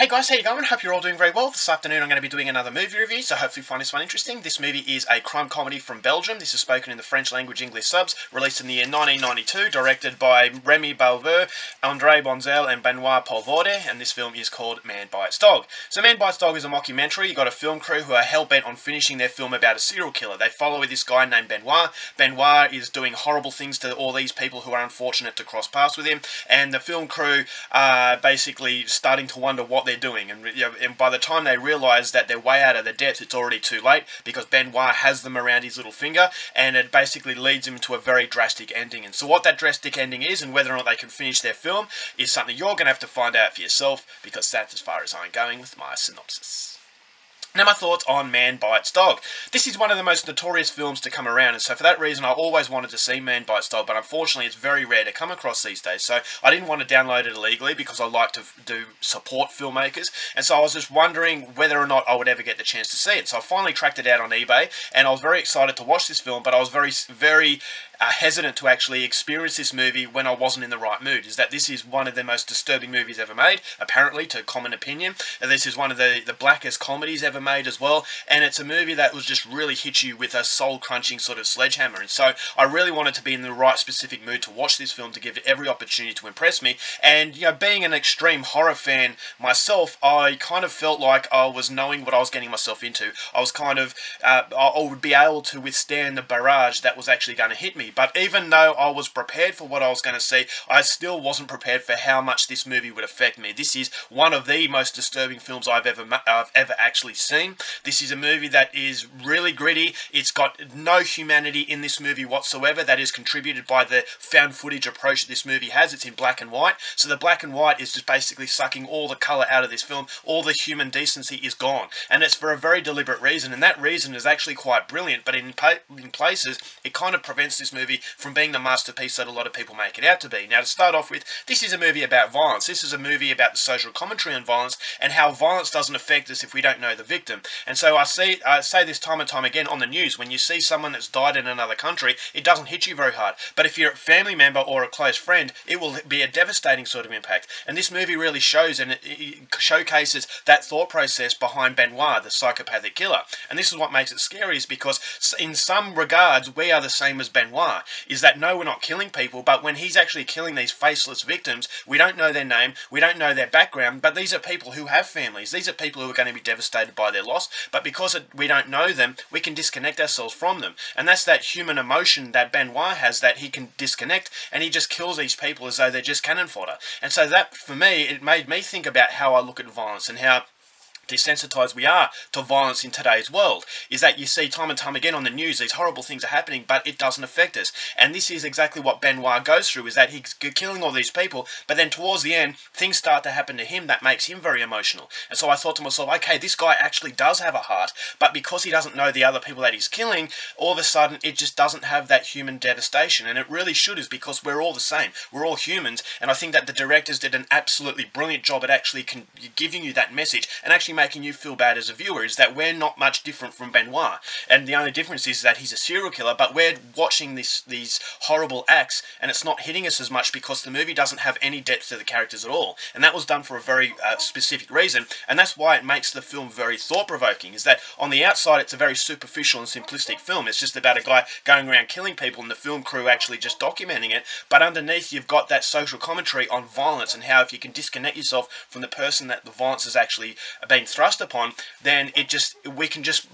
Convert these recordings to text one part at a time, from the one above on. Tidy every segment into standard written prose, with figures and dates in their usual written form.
Hey guys, how you going? Hope you're all doing very well. This afternoon I'm going to be doing another movie review, so hopefully you find this one interesting. This movie is a crime comedy from Belgium. This is spoken in the French language English subs, released in the year 1992, directed by Remy Balveux, André Bonzel and Benoit Polvorde, and this film is called Man Bites Dog. So Man Bites Dog is a mockumentary. You've got a film crew who are hell-bent on finishing their film about a serial killer. They follow this guy named Benoit. Benoit is doing horrible things to all these people who are unfortunate to cross paths with him, and the film crew are basically starting to wonder what they're doing, and by the time they realise that they're way out of the depth, it's already too late, because Benoit has them around his little finger, and it basically leads him to a very drastic ending. And so what that drastic ending is, and whether or not they can finish their film, is something you're going to have to find out for yourself, because that's as far as I'm going with my synopsis. Now my thoughts on Man Bites Dog. This is one of the most notorious films to come around, and so for that reason I always wanted to see Man Bites Dog, but unfortunately it's very rare to come across these days, so I didn't want to download it illegally because I like to support filmmakers, and so I was just wondering whether or not I would ever get the chance to see it. So I finally tracked it out on eBay, and I was very excited to watch this film, but I was very hesitant to actually experience this movie when I wasn't in the right mood. Is that this is one of the most disturbing movies ever made, apparently, to common opinion. And this is one of the blackest comedies ever made as well, and it's a movie that was just really hit you with a soul-crunching sort of sledgehammer. And so I really wanted to be in the right specific mood to watch this film, to give it every opportunity to impress me. And, you know, being an extreme horror fan myself, I kind of felt like I was knowing what I was getting myself into. I was kind of, I would be able to withstand the barrage that was actually going to hit me. But even though I was prepared for what I was going to see, I still wasn't prepared for how much this movie would affect me. This is one of the most disturbing films I've ever actually seen. This is a movie that is really gritty. It's got no humanity in this movie whatsoever. That is contributed by the found footage approach that this movie has. It's in black and white. So the black and white is just basically sucking all the colour out of this film. All the human decency is gone. And it's for a very deliberate reason. And that reason is actually quite brilliant. But in places, it kind of prevents this movie from being the masterpiece that a lot of people make it out to be. Now, to start off with, this is a movie about violence. This is a movie about the social commentary on violence and how violence doesn't affect us if we don't know the victim. And so I say this time and time again on the news, when you see someone that's died in another country, it doesn't hit you very hard. But if you're a family member or a close friend, it will be a devastating sort of impact. And this movie really shows, and it showcases that thought process behind Benoit, the psychopathic killer. And this is what makes it scary, is because in some regards, we are the same as Benoit. Is that no, we're not killing people, but when he's actually killing these faceless victims, we don't know their name, we don't know their background, but these are people who have families. These are people who are going to be devastated by their loss, but because we don't know them, we can disconnect ourselves from them. And that's that human emotion that Benoit has, that he can disconnect, and he just kills these people as though they're just cannon fodder. And so that, for me, it made me think about how I look at violence and how desensitized we are to violence in today's world. Is that you see time and time again on the news, these horrible things are happening, but it doesn't affect us. And this is exactly what Benoit goes through, is that he's killing all these people, but then towards the end, things start to happen to him that makes him very emotional. And so I thought to myself, okay, this guy actually does have a heart, but because he doesn't know the other people that he's killing, all of a sudden it just doesn't have that human devastation. And it really should, is because we're all the same. We're all humans, and I think that the directors did an absolutely brilliant job at actually giving you that message and actually making you feel bad as a viewer, is that we're not much different from Benoit. And the only difference is that he's a serial killer, but we're watching these horrible acts, and it's not hitting us as much because the movie doesn't have any depth to the characters at all. And that was done for a very specific reason, and that's why it makes the film very thought-provoking, is that on the outside it's a very superficial and simplistic film. It's just about a guy going around killing people and the film crew actually just documenting it, but underneath you've got that social commentary on violence and how if you can disconnect yourself from the person that the violence has actually been thrust upon, then we can just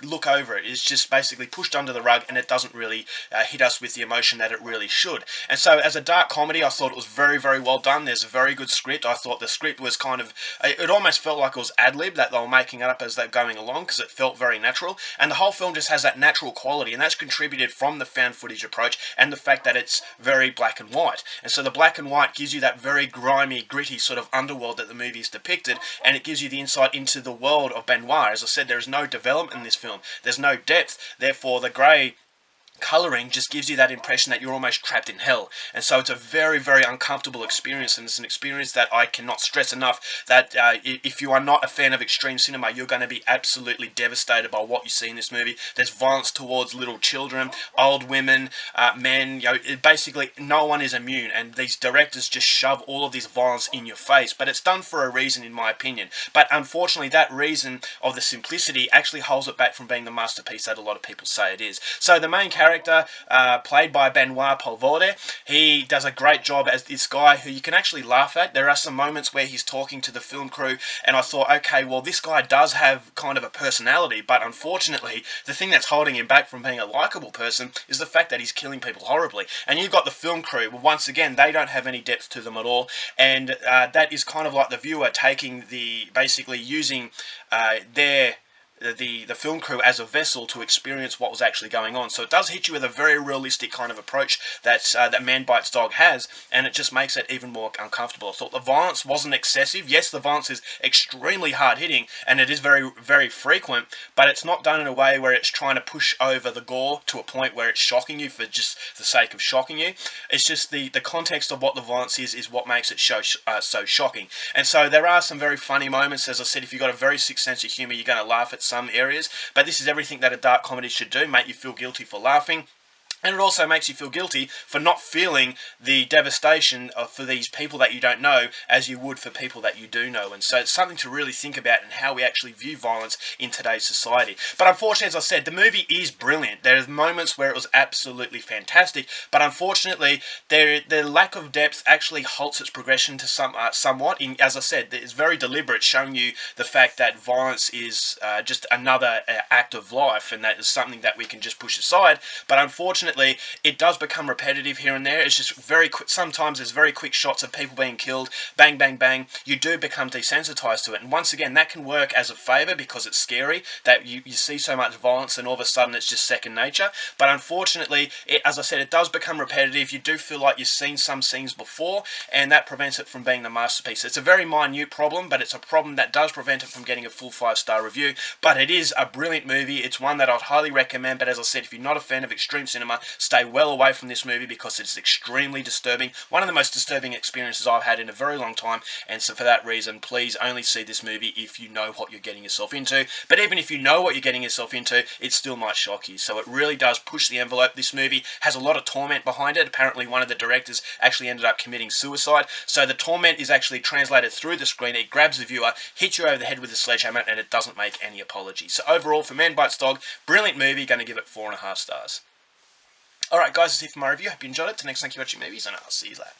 look over it. It's just basically pushed under the rug, and it doesn't really hit us with the emotion that it really should. And so as a dark comedy, I thought it was very, very well done. There's a very good script. I thought the script was kind of, it almost felt like it was ad-lib, that they were making it up as they're going along, because it felt very natural. And the whole film just has that natural quality, and that's contributed from the found footage approach and the fact that it's very black and white. And so the black and white gives you that very grimy, gritty sort of underworld that the movie is depicted, and it gives you the insight into the world of Benoit. As I said, there is no development in this film. There's no depth. Therefore, the grey colouring just gives you that impression that you're almost trapped in hell. And so it's a very, very uncomfortable experience, and it's an experience that I cannot stress enough that if you are not a fan of extreme cinema, you're going to be absolutely devastated by what you see in this movie. There's violence towards little children, old women, men, basically no one is immune, and these directors just shove all of this violence in your face, but it's done for a reason, in my opinion. But unfortunately, that reason of the simplicity actually holds it back from being the masterpiece that a lot of people say it is. So the main character, played by Benoit, he does a great job as this guy who you can actually laugh at. There are some moments where he's talking to the film crew, and I thought, okay, well, this guy does have kind of a personality, but unfortunately, the thing that's holding him back from being a likable person is the fact that he's killing people horribly. And you've got the film crew, well, once again, they don't have any depth to them at all, and that is kind of like the viewer taking basically using the film crew as a vessel to experience what was actually going on. So it does hit you with a very realistic kind of approach that Man Bites Dog has, and it just makes it even more uncomfortable. I thought the violence wasn't excessive. Yes, the violence is extremely hard-hitting, and it is very, very frequent, but it's not done in a way where it's trying to push over the gore to a point where it's shocking you for just the sake of shocking you. It's just the context of what the violence is what makes it so shocking. And so there are some very funny moments. As I said, if you've got a very sick sense of humour, you're going to laugh at some areas, but this is everything that a dark comedy should do, make you feel guilty for laughing. And it also makes you feel guilty for not feeling the devastation for these people that you don't know as you would for people that you do know. And so it's something to really think about in how we actually view violence in today's society. But unfortunately, as I said, the movie is brilliant. There are moments where it was absolutely fantastic, but unfortunately, the lack of depth actually halts its progression to somewhat. As I said, it's very deliberate, showing you the fact that violence is just another act of life, and that is something that we can just push aside. But unfortunately, it does become repetitive here and there. It's just very quick. Sometimes there's very quick shots of people being killed, bang, bang, bang. You do become desensitized to it, and once again, that can work as a favor because it's scary that you see so much violence, and all of a sudden it's just second nature. But unfortunately, as I said, it does become repetitive. You do feel like you've seen some scenes before, and that prevents it from being the masterpiece. It's a very minute problem, but it's a problem that does prevent it from getting a full 5-star review. But it is a brilliant movie. It's one that I'd highly recommend. But as I said, if you're not a fan of extreme cinema, stay well away from this movie because it's extremely disturbing. One of the most disturbing experiences I've had in a very long time, and so for that reason, please only see this movie if you know what you're getting yourself into. But even if you know what you're getting yourself into, it still might shock you. So it really does push the envelope. This movie has a lot of torment behind it. Apparently one of the directors actually ended up committing suicide. So the torment is actually translated through the screen. It grabs the viewer, hits you over the head with a sledgehammer, and it doesn't make any apology. So overall, for Man Bites Dog, brilliant movie. Going to give it 4.5 stars. Alright guys, that's it for my review. Hope you enjoyed it. Till next time, keep watching movies, and I'll see you later.